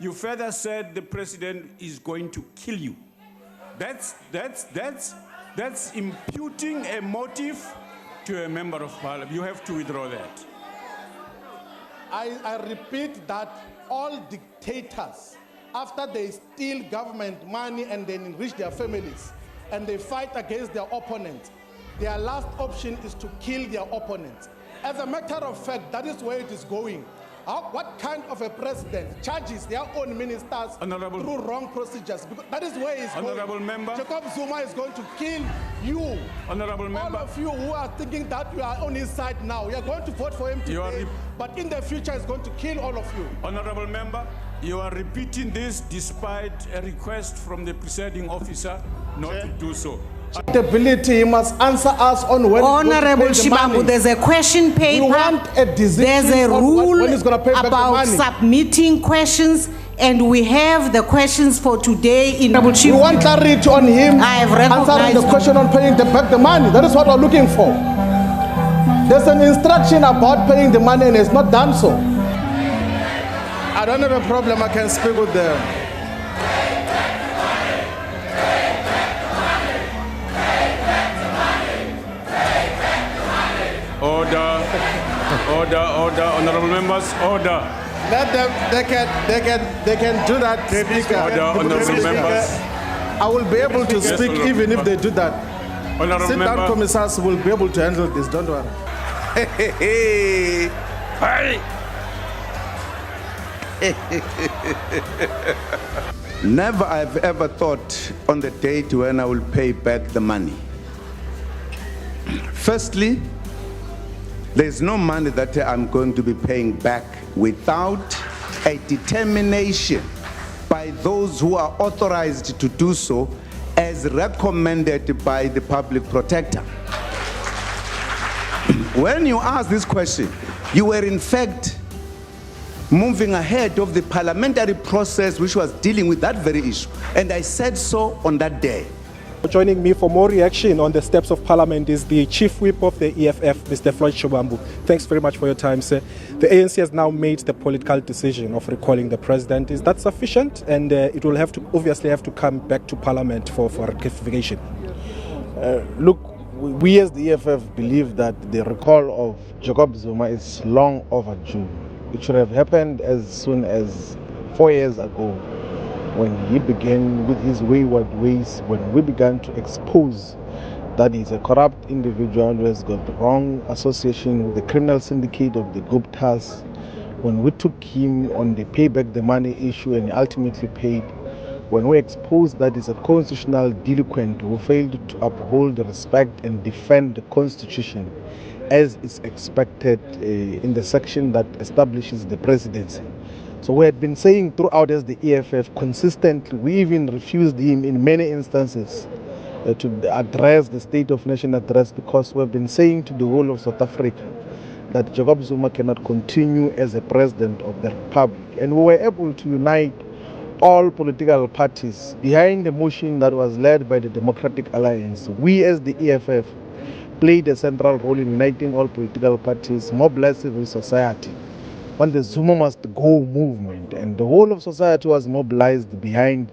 You further said the president is going to kill you. That's imputing a motive to a member of parliament. You have to withdraw that. I repeat that all dictators, after they steal government money and then enrich their families, and they fight against their opponents, their last option is to kill their opponents. As a matter of fact, that is where it is going. What kind of a president charges their own ministers through wrong procedures? Because that is where it's Honorable going. Member. Jacob Zuma is going to kill you. Honorable Member. All of you who are thinking that you are on his side now, you are going to vote for him today, but in the future he's going to kill all of you. Honorable Member, you are repeating this despite a request from the presiding officer not to do so. Accountability, he must answer us on when Honorable Shibambu, there's a question paper. We want a decision. There's a rule when he's going to pay back the about money. submitting questions, and we have the questions for today in Honorable We want clarity on him I have answering recognized the question on paying back the money. That is what we're looking for. There's an instruction about paying the money and it's not done so. I don't have a problem. I can speak with them. Order, honorable members, order. Let them, they can do that, Speaker. Order, honorable members. I will be able to speak even if they do that. Honorable Sit down, member. commissars will be able to handle this, don't worry. Never I've ever thought on the date when I will pay back the money. Firstly, there's no money that I'm going to be paying back without a determination by those who are authorized to do so as recommended by the public protector. When you ask this question, you were in fact moving ahead of the parliamentary process which was dealing with that very issue. And I said so on that day. Joining me for more reaction on the steps of Parliament is the Chief Whip of the EFF, Mr. Floyd Shibambu. Thanks very much for your time, sir. The ANC has now made the political decision of recalling the president. Is that sufficient? And it will have to obviously have to come back to Parliament for rectification. Look, we as the EFF believe that the recall of Jacob Zuma is long overdue. It should have happened as soon as 4 years ago, when he began with his wayward ways, when we began to expose that he's a corrupt individual who has got the wrong association with the criminal syndicate of the Guptas, when we took him on the pay back the money issue and he ultimately paid, when we exposed that he's a constitutional delinquent who failed to uphold, respect and defend the Constitution as is expected in the section that establishes the presidency. So we had been saying throughout as the EFF consistently, we even refused him in many instances to address the State of Nation address, because we've been saying to the whole of South Africa that Jacob Zuma cannot continue as a president of the Republic. And we were able to unite all political parties behind the motion that was led by the Democratic Alliance. We as the EFF played a central role in uniting all political parties, mobilize civil society on the Zuma must go movement, and the whole of society was mobilized behind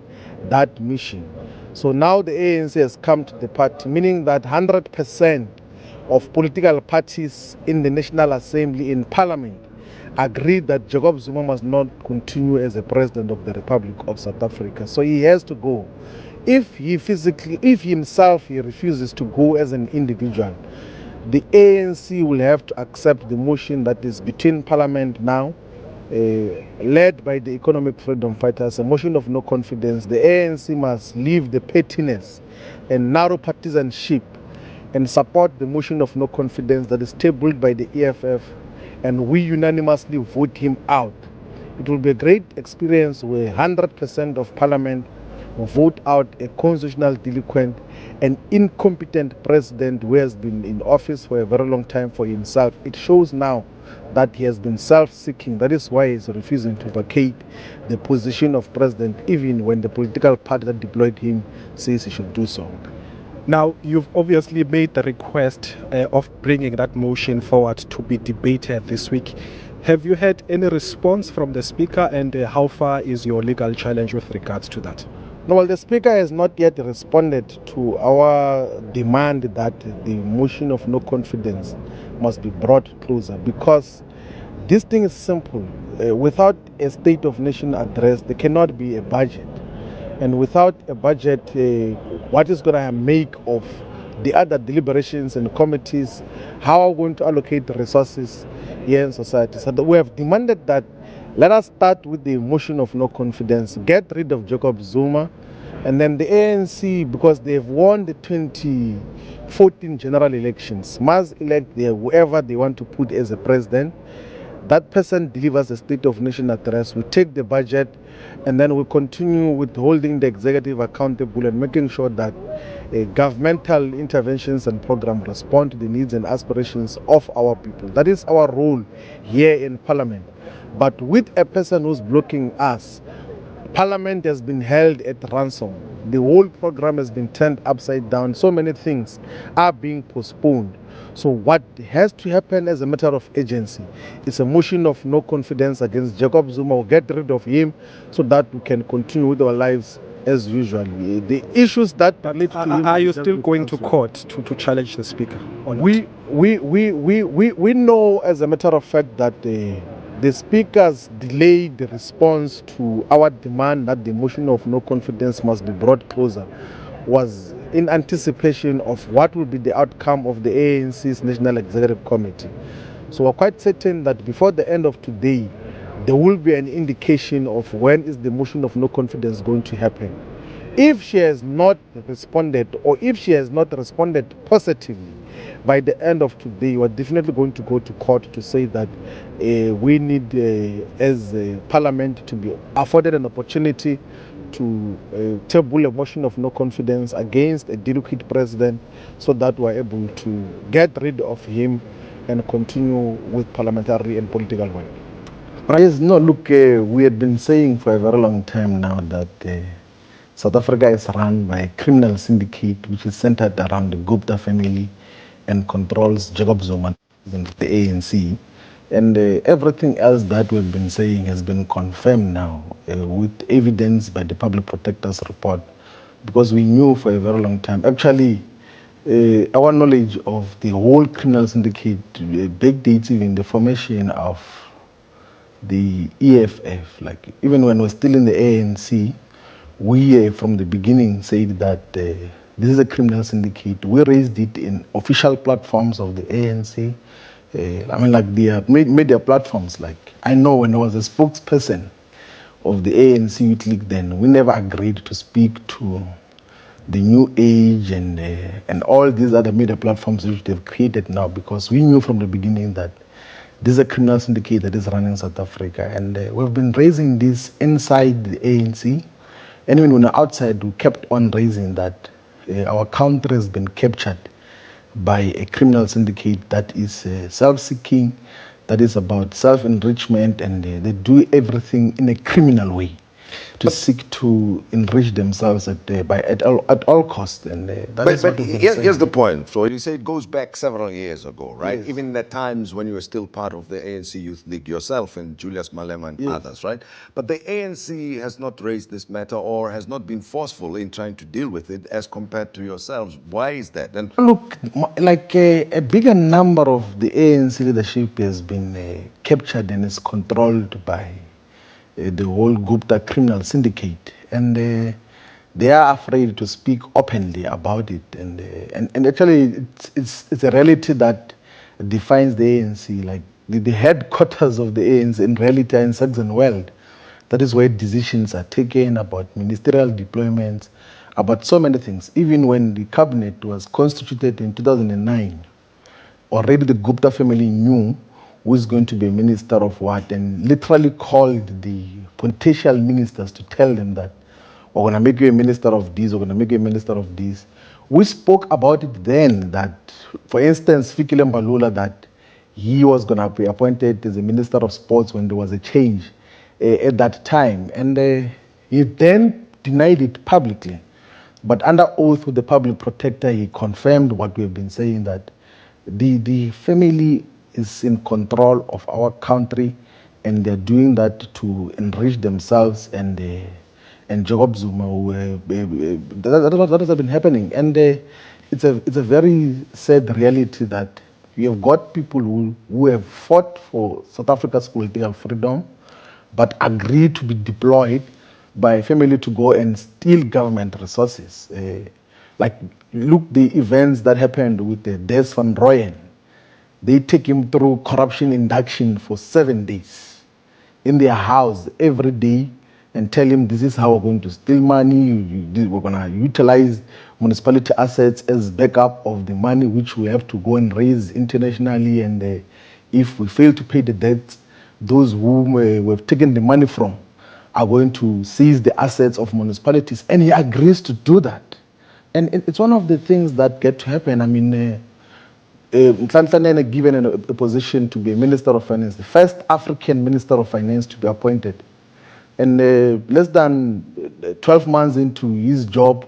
that mission. So now the ANC has come to the party, meaning that 100% of political parties in the National Assembly in Parliament agreed that Jacob Zuma must not continue as a president of the Republic of South Africa. So he has to go. If he himself refuses to go as an individual, the ANC will have to accept the motion that is between Parliament now, led by the economic freedom fighters, a motion of no confidence. The ANC must leave the pettiness and narrow partisanship and support the motion of no confidence that is tabled by the EFF, and we unanimously vote him out. It will be a great experience where 100% of Parliament will vote out a constitutional delinquent, an incompetent president who has been in office for a very long time for himself. It shows now that he has been self-seeking. That is why he's refusing to vacate the position of president, even when the political party that deployed him says he should do so. Now, you've obviously made the request of bringing that motion forward to be debated this week. Have you had any response from the Speaker, and how far is your legal challenge with regards to that? No, well, the Speaker has not yet responded to our demand that the motion of no confidence must be brought closer, because this thing is simple. Without a State of Nation address, there cannot be a budget. And without a budget, what is going to make of the other deliberations and committees? How are we going to allocate the resources here in society? So we have demanded that let us start with the motion of no confidence, get rid of Jacob Zuma, and then the ANC, because they've won the 2014 general elections, must elect whoever they want to put as a president. That person delivers a State of Nation address. We take the budget, and then we continue with holding the executive accountable and making sure that governmental interventions and programs respond to the needs and aspirations of our people. That is our role here in Parliament. But with a person who's blocking us, Parliament has been held at ransom. The whole program has been turned upside down. So many things are being postponed. So what has to happen as a matter of urgency is a motion of no confidence against Jacob Zuma. We'll get rid of him so that we can continue with our lives as usual. The issues that relate to him. Are you still going to court to challenge the Speaker? Or not? We know as a matter of fact that the Speaker's delayed response to our demand that the motion of no confidence must be brought closer was in anticipation of what will be the outcome of the ANC's National Executive Committee. So we're quite certain that before the end of today, there will be an indication of when is the motion of no confidence going to happen. If she has not responded, or if she has not responded positively by the end of today, we're definitely going to go to court to say that we need, as a Parliament, to be afforded an opportunity to table a motion of no confidence against a delegate president, so that we're able to get rid of him and continue with parliamentary and political work. Yes, no, look, we had been saying for a very long time now that South Africa is run by a criminal syndicate which is centered around the Gupta family and controls Jacob Zuma and the ANC. And everything else that we've been saying has been confirmed now with evidence by the Public Protector's report, because we knew for a very long time. Actually, our knowledge of the whole criminal syndicate backdates even the formation of the EFF. Like even when we're still in the ANC, we from the beginning said that this is a criminal syndicate. We raised it in official platforms of the ANC. I mean, like the media platforms. Like I know when I was a spokesperson of the ANC Youth League, then we never agreed to speak to the New Age and all these other media platforms which they've created now, because we knew from the beginning that this is a criminal syndicate that is running South Africa, and we've been raising this inside the ANC. And even when we're outside, we kept on raising that our country has been captured by a criminal syndicate that is self-seeking, that is about self-enrichment, and they do everything in a criminal way to seek to enrich themselves at all costs. And that is what we've been saying. Here's the point, Floyd. You say it goes back several years ago, right? Yes. Even at times when you were still part of the ANC Youth League yourself and Julius Malema and others, right? But the ANC has not raised this matter or has not been forceful in trying to deal with it as compared to yourselves. Why is that? And look, like a bigger number of the ANC leadership has been captured and is controlled by the whole Gupta criminal syndicate, and they are afraid to speak openly about it. And actually, it's a reality that defines the ANC. Like the headquarters of the ANC in reality are in Saxon World. That is where decisions are taken about ministerial deployments, about so many things. Even when the cabinet was constituted in 2009, already the Gupta family knew who is going to be minister of what, and literally called the potential ministers to tell them that we're going to make you a minister of this, we're going to make you a minister of this. We spoke about it then that, for instance, Fikile Mbalula, that he was going to be appointed as a minister of sports when there was a change at that time. And he then denied it publicly. But under oath with the public protector, he confirmed what we've been saying, that the family is in control of our country, and they're doing that to enrich themselves. And Jacob Zuma, that has been happening. And it's a very sad reality that we have got people who have fought for South Africa's political freedom, but agreed to be deployed by a family to go and steal government resources. Like, look the events that happened with Des van Rooyen. They take him through corruption induction for 7 days in their house every day and tell him this is how we're going to steal money. We're going to utilize municipality assets as backup of the money which we have to go and raise internationally. And if we fail to pay the debts, those whom we've taken the money from are going to seize the assets of municipalities. And he agrees to do that. And it's one of the things that get to happen. I mean, Nhlanhla given a position to be a Minister of Finance, the first African Minister of Finance to be appointed. And less than 12 months into his job,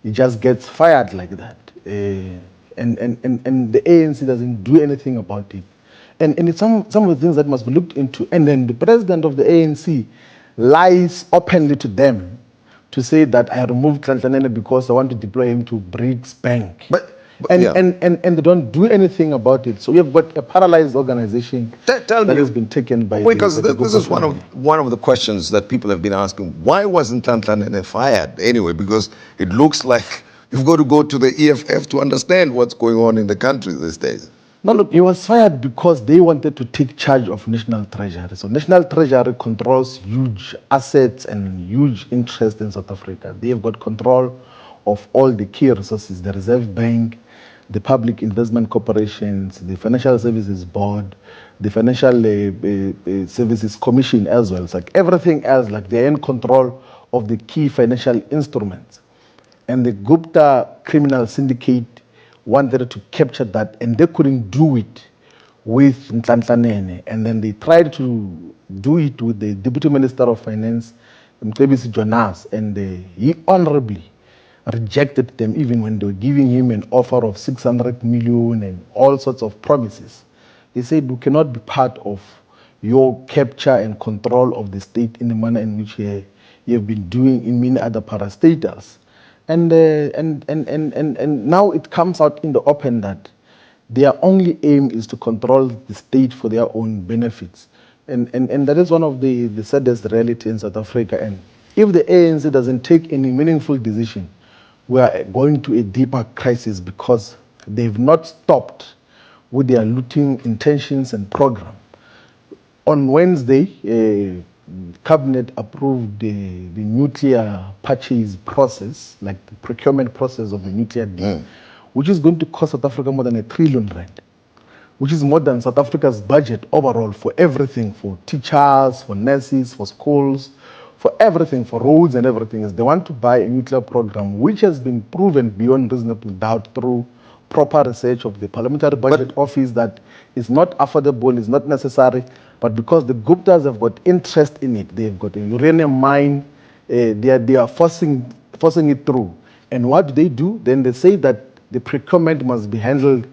he just gets fired like that. And the ANC doesn't do anything about it. And it's some of the things that must be looked into. And then the president of the ANC lies openly to them to say that I removed Nhlanhla because I want to deploy him to BRICS Bank. And they don't do anything about it. So we have got a paralyzed organization that has been taken by because the this is one of the questions that people have been asking. Why wasn't Nhlanhla fired anyway? Because it looks like you've got to go to the EFF to understand what's going on in the country these days. No, look, he was fired because they wanted to take charge of National Treasury. So National Treasury controls huge assets and huge interest in South Africa. They have got control of all the key resources, the Reserve Bank, the Public Investment Corporations, the Financial Services Board, the Financial Services Commission as well. It's like everything else, like they're in control of the key financial instruments. And the Gupta criminal syndicate wanted to capture that, and they couldn't do it with Nhlanhla. And then they tried to do it with the Deputy Minister of Finance, Mcebisi Jonas, and he honorably rejected them even when they were giving him an offer of 600 million and all sorts of promises. He said, we cannot be part of your capture and control of the state in the manner in which you have been doing in many other parastatals. And now it comes out in the open that their only aim is to control the state for their own benefits. And that is one of the saddest reality in South Africa. And if the ANC doesn't take any meaningful decision, we are going to a deeper crisis because they've not stopped with their looting intentions and program. On Wednesday, Cabinet approved the nuclear purchase process, like the procurement process of the nuclear deal, which is going to cost South Africa more than R1 trillion, which is more than South Africa's budget overall for everything, for teachers, for nurses, for schools, for everything, for roads and everything. They want to buy a nuclear program, which has been proven beyond reasonable doubt through proper research of the Parliamentary Budget Office that is not affordable, is not necessary, but because the Guptas have got interest in it, they've got a uranium mine, they are forcing it through. And what do? Then they say that the procurement must be handled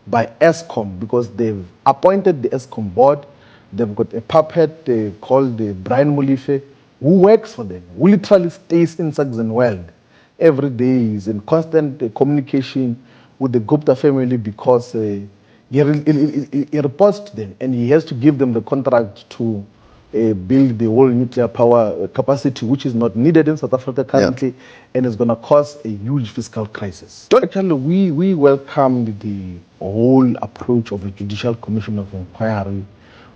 by ESCOM because they've appointed the ESCOM board. They've got a puppet called Brian Molefe, who works for them, who literally stays in Saxon World every day, is in constant communication with the Gupta family because he reports to them and he has to give them the contract to build the whole nuclear power capacity, which is not needed in South Africa currently, and is going to cause a huge fiscal crisis. Actually, we welcome the whole approach of a Judicial Commission of Inquiry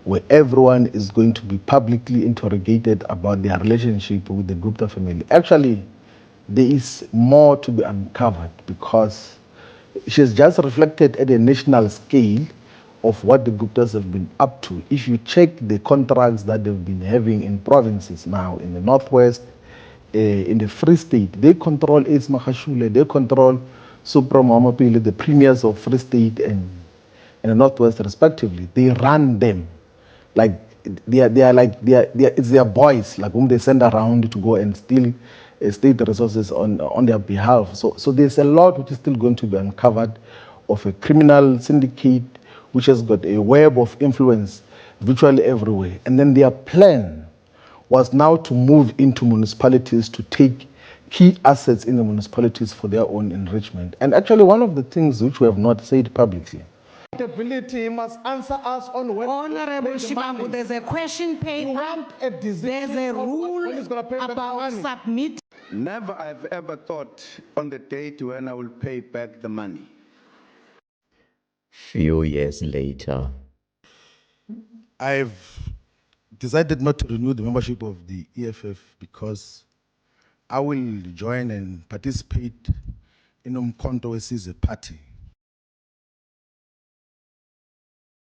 where everyone is going to be publicly interrogated about their relationship with the Gupta family. Actually, there is more to be uncovered because she has just reflected at a national scale of what the Guptas have been up to. If you check the contracts that they've been having in provinces now, in the Northwest, in the Free State, they control Ace Mahashule, they control Supra Mamapile, the premiers of Free State and the Northwest respectively. They run them. Like it's their boys, like whom they send around to go and steal state resources on their behalf. So there's a lot which is still going to be uncovered of a criminal syndicate which has got a web of influence virtually everywhere. And then their plan was now to move into municipalities to take key assets in the municipalities for their own enrichment. And actually, one of the things which we have not said publicly, Accountability must answer us on when. Honorable Shibambu, there's a question paper. You want a There's a rule when is gonna pay back the about money? submit. Never I've ever thought on the date when I will pay back the money. Few years later. I've decided not to renew the membership of the EFF because I will join and participate in Umkhonto Wesizwe Party.